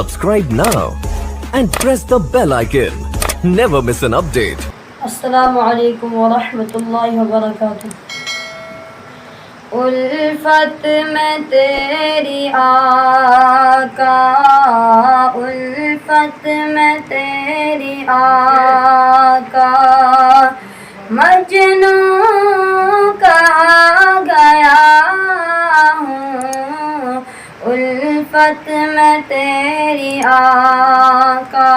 Subscribe now and press the bell icon. Never miss an update. السلام علیکم ورحمۃ اللہ وبرکاتہ۔ الفت میں تیری آقا، الفت میں تیری آقا، مجنوں کہا گیا ہوں، الفت میں تیری آقا،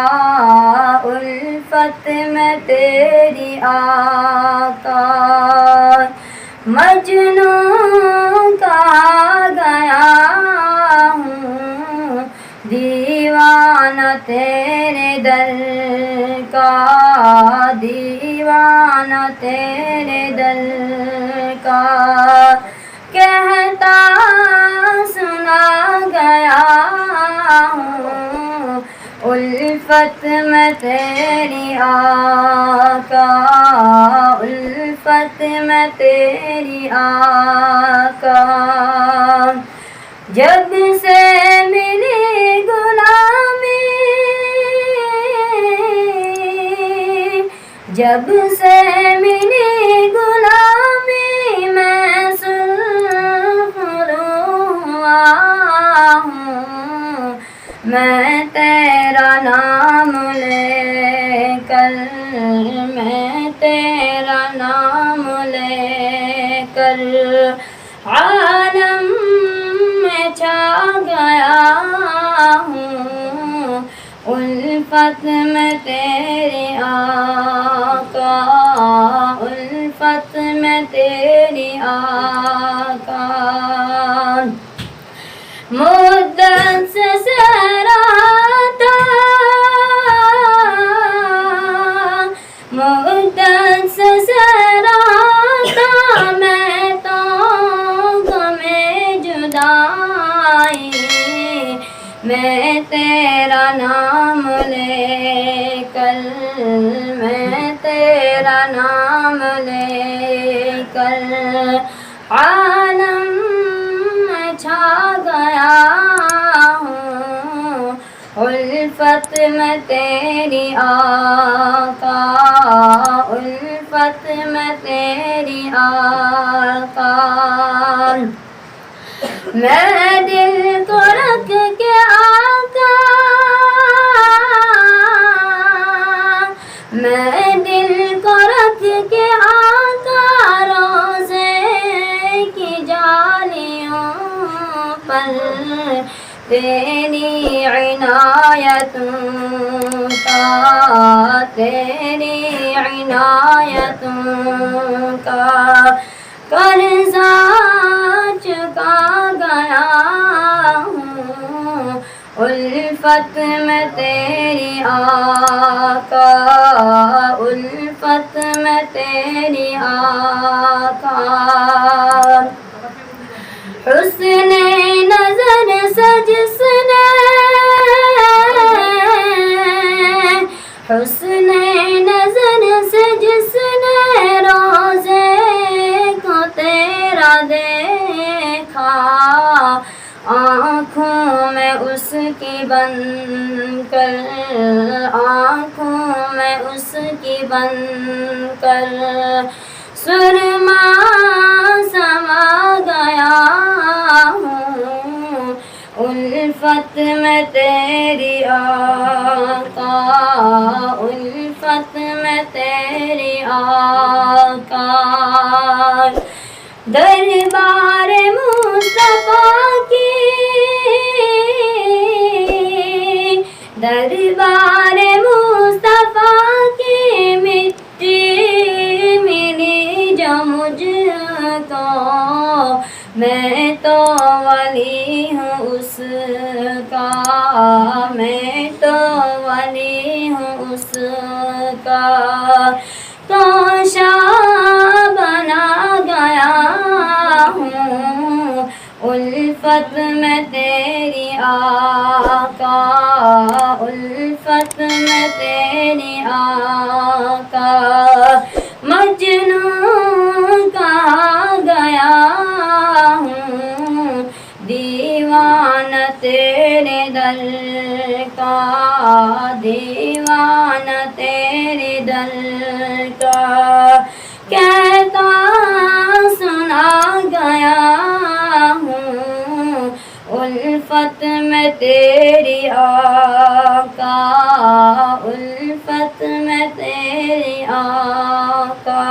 الفت میں تیری آقا، مجنوں کہا گیا ہوں، دیوانہ تیرے در کا، دیوانہ تیرے در کا، کہتا سنا گیا ہوں، الفت میں تیری آقا، الفت میں تیری آقا، جب سے ملی غلامی، جب سے ملی غلامی، میں سرخرو ہوا ہوں، میں تیرا نام لے کر، میں تیرا نام لے کر عالم میں چھا گیا ہوں، الفت میں تیری آقا، الفت میں تیری آقا، مدت سے سہراتا، مدت سے سہراتا، میں تو غمِ جدائی، میں تیرا نام لے کر، میں تیرا نام لے کر عالم میں چھا گیا ہوں، الفت میں تیری آقا، الفت میں تیری آقا، میں دل کو رکھ کے آقا، میں دل کو رکھ کے آقا، روزے کی جالیوں پر تیری عنایتوں کا، تیری عنایتوں کا قرضہ چکا گیا ہوں، الفت میں تیری آقا، الفت میں تیری آقا، حسن نظر سے جس نے، حسن نظر سے جس نے روزے کو تیرا دیکھا، آنکھوں میں اس کی بن کر، آنکھوں میں اس کی بن کر سرما سما گیا ہوں، الفت میں تیری آقا، الفت میں تیری آقا، دربار مصطفیٰ کی، دربار مصطفیٰ کی مٹی ملی جو مجھ کو، میں تو ولی ہوں اس کا، میں تو ولی ہوں اس کا، توشہ بنا گیا ہوں، الفت میں تیری آقا، الفت میں تیری آقا، مجنوں کہا گیا ہوں، دیوانہ تیرے در کا دیوانہ تیرے در کا کہتا سنا گیا ہوں الفت میں تیری آقا الفت میں تیری آقا